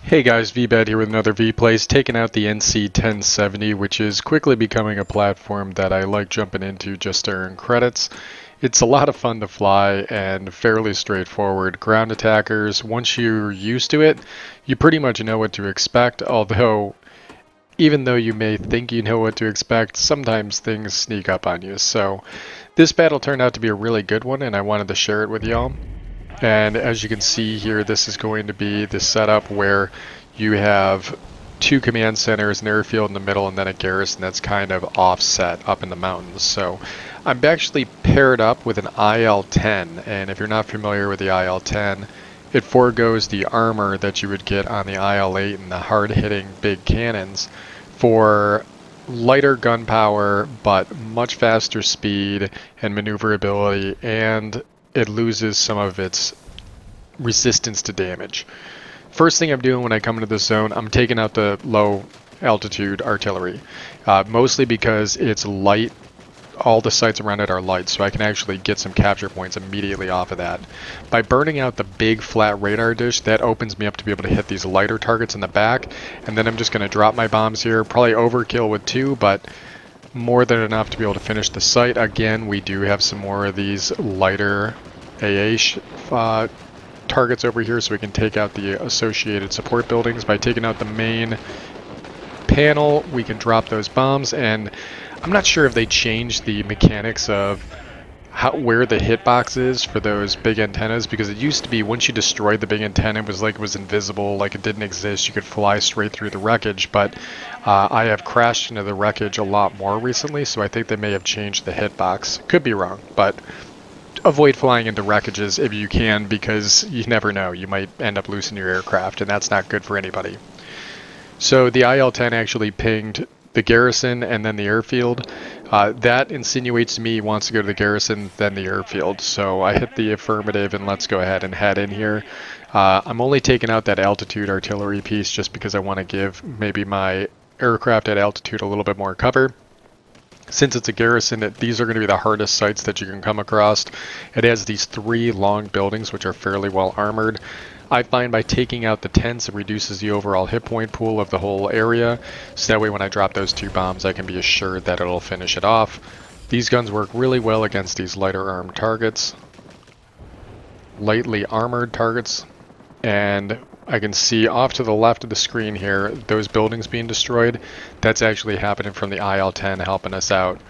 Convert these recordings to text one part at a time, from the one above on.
Hey guys, Veebat here with another V-Plays, taking out the NC-1070, which is quickly becoming a platform that I like jumping into just to earn credits. It's a lot of fun to fly and fairly straightforward. Ground attackers, once you're used to it, you pretty much know what to expect, although even though you may think you know what to expect, sometimes things sneak up on you. So this battle turned out to be a really good one, and I wanted to share it with y'all. And as you can see here, this is going to be the setup where you have two command centers, an airfield in the middle, and then a garrison that's kind of offset up in the mountains. So I'm actually paired up with an IL-10, and if you're not familiar with the IL-10, it foregoes the armor that you would get on the IL-8 and the hard-hitting big cannons for lighter gun power, but much faster speed and maneuverability, and it loses some of its resistance to damage. First thing I'm doing when I come into this zone, I'm taking out the low altitude artillery, mostly because it's light. All the sites around it are light, so I can actually get some capture points immediately off of that. By burning out the big flat radar dish, that opens me up to be able to hit these lighter targets in the back, and then I'm just going to drop my bombs here. Probably overkill with 2, but more than enough to be able to finish the site. Again, we do have some more of these lighter AA targets over here, so we can take out the associated support buildings. By taking out the main panel, we can drop those bombs, and I'm not sure if they changed the mechanics of where the hitbox is for those big antennas, because it used to be once you destroyed the big antenna, it was like it was invisible, like it didn't exist, you could fly straight through the wreckage, but I have crashed into the wreckage a lot more recently, so I think they may have changed the hitbox. Could be wrong, but avoid flying into wreckages if you can, because you never know, you might end up losing your aircraft, and that's not good for anybody. So the IL-10 actually pinged the garrison and then the airfield. That insinuates to me he wants to go to the garrison, then the airfield. So I hit the affirmative, and let's go ahead and head in here. I'm only taking out that altitude artillery piece just because I want to give maybe my aircraft at altitude a little bit more cover. Since it's a garrison, these are going to be the hardest sites that you can come across. It has these 3 long buildings which are fairly well armored. I find by taking out the tents, it reduces the overall hit point pool of the whole area, so that way when I drop those 2 bombs, I can be assured that it'll finish it off. These guns work really well against these lighter armed targets, lightly armored targets, and I can see off to the left of the screen here, those buildings being destroyed. That's actually happening from the IL-10 helping us out.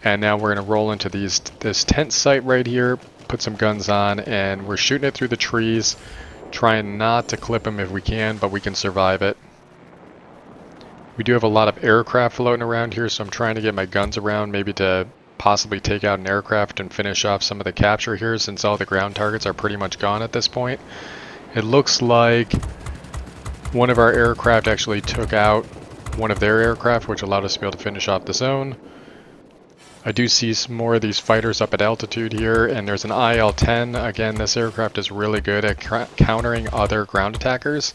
And now we're going to roll into this tent site right here, put some guns on, and we're shooting it through the trees. Trying not to clip them if we can, but we can survive it. We do have a lot of aircraft floating around here, so I'm trying to get my guns around, maybe to possibly take out an aircraft and finish off some of the capture here, since all the ground targets are pretty much gone at this point. It looks like one of our aircraft actually took out one of their aircraft, which allowed us to be able to finish off the zone. I do see some more of these fighters up at altitude here, and there's an IL-10. Again, this aircraft is really good at countering other ground attackers.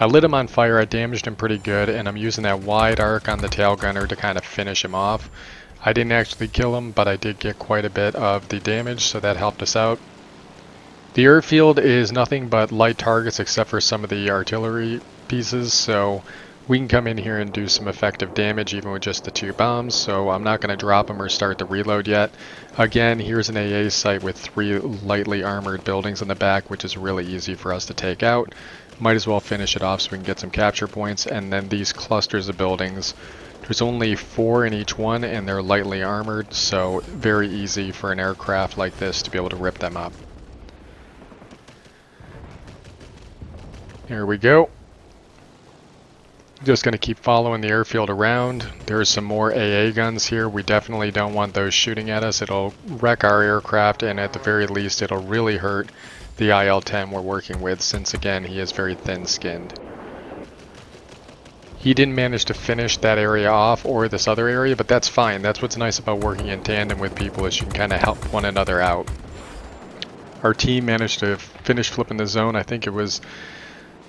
I lit him on fire, I damaged him pretty good, and I'm using that wide arc on the tail gunner to kind of finish him off. I didn't actually kill him, but I did get quite a bit of the damage, so that helped us out. The airfield is nothing but light targets except for some of the artillery pieces, so we can come in here and do some effective damage even with just the 2 bombs, so I'm not going to drop them or start the reload yet. Again, here's an AA site with 3 lightly armored buildings in the back, which is really easy for us to take out. Might as well finish it off so we can get some capture points, and then these clusters of buildings. There's only 4 in each one, and they're lightly armored, so very easy for an aircraft like this to be able to rip them up. Here we go. Just going to keep following the airfield around. There's some more AA guns here. We definitely don't want those shooting at us. It'll wreck our aircraft, and at the very least it'll really hurt the IL-10 we're working with, since again he is very thin-skinned. He didn't manage to finish that area off or this other area, but that's fine. That's what's nice about working in tandem with people, is you can kind of help one another out. Our team managed to finish flipping the zone. I think it was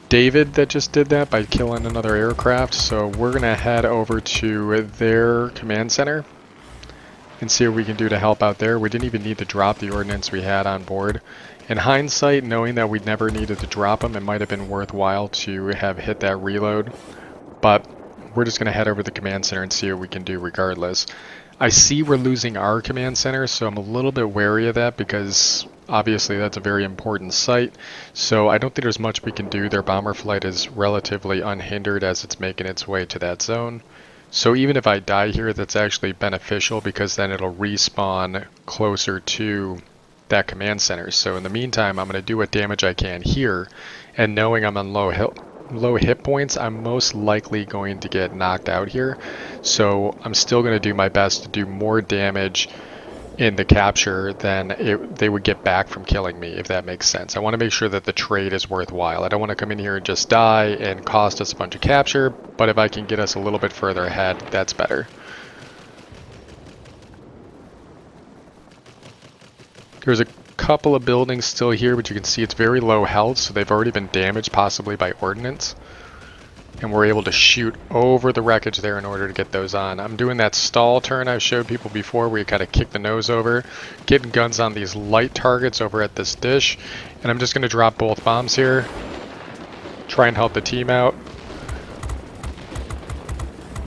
David that just did that by killing another aircraft, so we're gonna head over to their command center and see what we can do to help out there. We didn't even need to drop the ordnance we had on board. In hindsight, knowing that we never needed to drop them, it might have been worthwhile to have hit that reload. But we're just going to head over to the command center and see what we can do regardless. I see we're losing our command center, so I'm a little bit wary of that because obviously that's a very important site. So I don't think there's much we can do. Their bomber flight is relatively unhindered as it's making its way to that zone. So even if I die here, that's actually beneficial because then it'll respawn closer to that command center. So in the meantime, I'm going to do what damage I can here, and knowing I'm on low hit points, I'm most likely going to get knocked out here. So I'm still going to do my best to do more damage in the capture than they would get back from killing me, if that makes sense. I want to make sure that the trade is worthwhile. I don't want to come in here and just die and cost us a bunch of capture, but if I can get us a little bit further ahead, that's better. There's a couple of buildings still here, but you can see it's very low health, so they've already been damaged, possibly by ordnance. And we're able to shoot over the wreckage there in order to get those on. I'm doing that stall turn I've showed people before where you kind of kick the nose over, getting guns on these light targets over at this dish. And I'm just going to drop both bombs here, try and help the team out.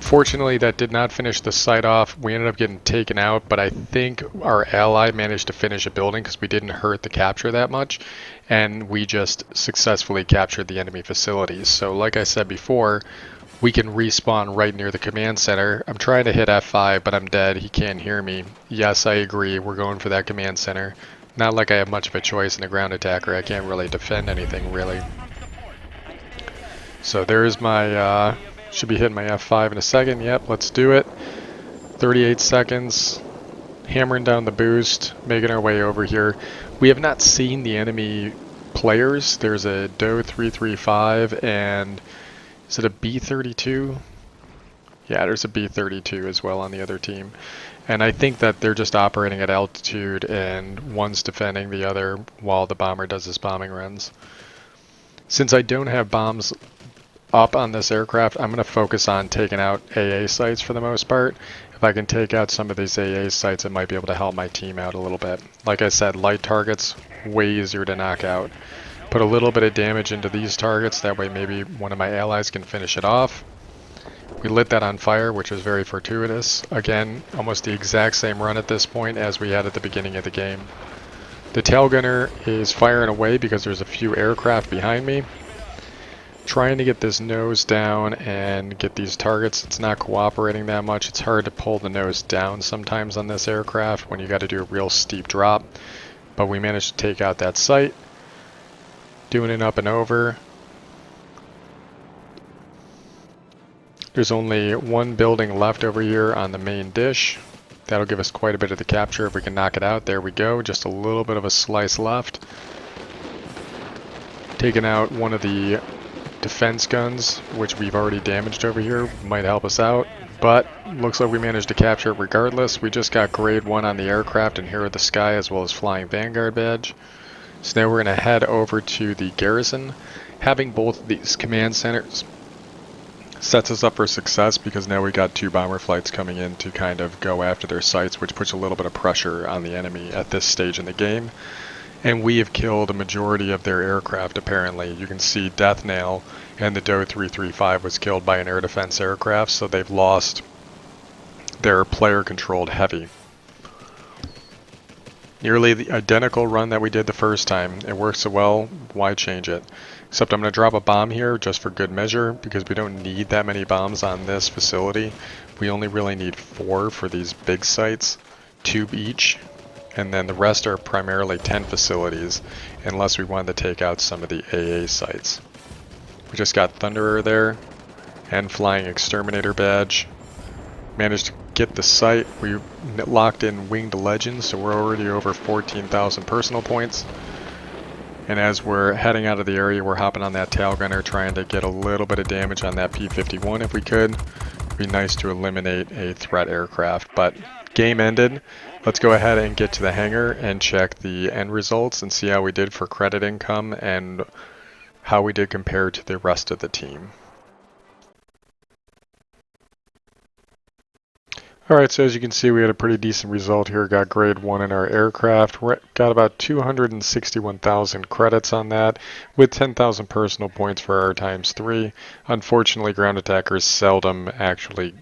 Fortunately, that did not finish the site off. We ended up getting taken out, but I think our ally managed to finish a building because we didn't hurt the capture that much, and we just successfully captured the enemy facilities. So like I said before, we can respawn right near the command center. I'm trying to hit F5, but I'm dead. He can't hear me. Yes, I agree. We're going for that command center. Not like I have much of a choice in a ground attacker. I can't really defend anything, really. So there's my... should be hitting my F5 in a second. Yep, let's do it. 38 seconds. Hammering down the boost, making our way over here. We have not seen the enemy players. There's a DO 335 and is it a B32? Yeah, there's a B32 as well on the other team. And I think that they're just operating at altitude and one's defending the other while the bomber does his bombing runs. Since I don't have bombs up on this aircraft, I'm going to focus on taking out AA sites for the most part. If I can take out some of these AA sites, it might be able to help my team out a little bit. Like I said, light targets, way easier to knock out. Put a little bit of damage into these targets, that way maybe one of my allies can finish it off. We lit that on fire, which was very fortuitous. Again, almost the exact same run at this point as we had at the beginning of the game. The tail gunner is firing away because there's a few aircraft behind me. Trying to get this nose down and get these targets. It's not cooperating that much. It's hard to pull the nose down sometimes on this aircraft when you got to do a real steep drop. But we managed to take out that site. Doing it up and over. There's only one building left over here on the main dish. That'll give us quite a bit of the capture if we can knock it out. There we go. Just a little bit of a slice left. Taking out one of the defense guns, which we've already damaged over here, might help us out, but looks like we managed to capture it regardless. We just got grade 1 on the aircraft and Hero of the Sky as well as Flying Vanguard badge. So now we're going to head over to the garrison. Having both of these command centers sets us up for success because now we got 2 bomber flights coming in to kind of go after their sites, which puts a little bit of pressure on the enemy at this stage in the game. And we have killed a majority of their aircraft, apparently. You can see Death Nail and the DO 335 was killed by an air defense aircraft, so they've lost their player-controlled heavy. Nearly the identical run that we did the first time. It worked so well, why change it? Except I'm going to drop a bomb here just for good measure, because we don't need that many bombs on this facility. We only really need 4 for these big sites, 2 each. And then the rest are primarily 10 facilities, unless we wanted to take out some of the AA sites. We just got Thunderer there, and Flying Exterminator badge. Managed to get the site. We locked in Winged Legend, so we're already over 14,000 personal points. And as we're heading out of the area, we're hopping on that tail gunner, trying to get a little bit of damage on that P-51 if we could. It'd be nice to eliminate a threat aircraft, but game ended. Let's go ahead and get to the hangar and check the end results and see how we did for credit income and how we did compare to the rest of the team. Alright, so as you can see, we had a pretty decent result here. Got grade 1 in our aircraft. Got about 261,000 credits on that, with 10,000 personal points for our ×3. Unfortunately, ground attackers seldom actually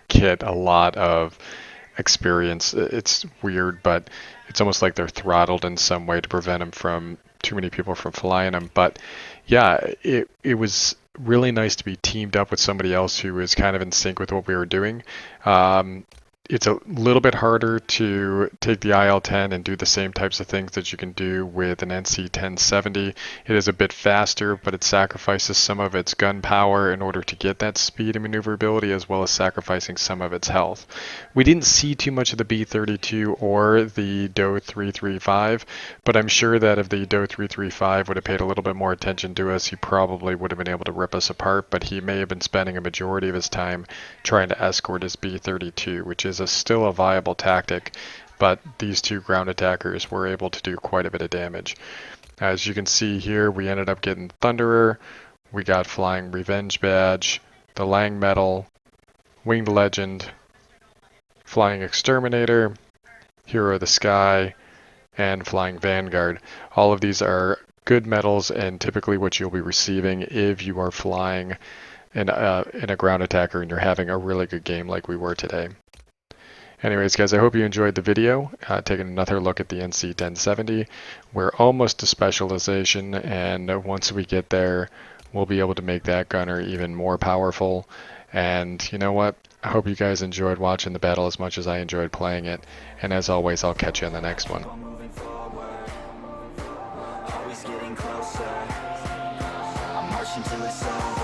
get a lot of experience. It's weird, but it's almost like they're throttled in some way to prevent them from too many people from flying them. But yeah, it was really nice to be teamed up with somebody else who was kind of in sync with what we were doing. It's a little bit harder to take the IL-10 and do the same types of things that you can do with an NC-1070. It is a bit faster, but it sacrifices some of its gun power in order to get that speed and maneuverability, as well as sacrificing some of its health. We didn't see too much of the B-32 or the DO 335, but I'm sure that if the DO 335 would have paid a little bit more attention to us, he probably would have been able to rip us apart, but he may have been spending a majority of his time trying to escort his B-32, which is still a viable tactic, but these two ground attackers were able to do quite a bit of damage. As you can see here, we ended up getting Thunderer, we got Flying Revenge Badge, the Lang Medal, Winged Legend, Flying Exterminator, Hero of the Sky, and Flying Vanguard. All of these are good medals and typically what you'll be receiving if you are flying in a ground attacker and you're having a really good game like we were today. Anyways, guys, I hope you enjoyed the video. Taking another look at the NC-1070. We're almost to specialization, and once we get there, we'll be able to make that gunner even more powerful. And you know what? I hope you guys enjoyed watching the battle as much as I enjoyed playing it. And as always, I'll catch you on the next one. Till it's over.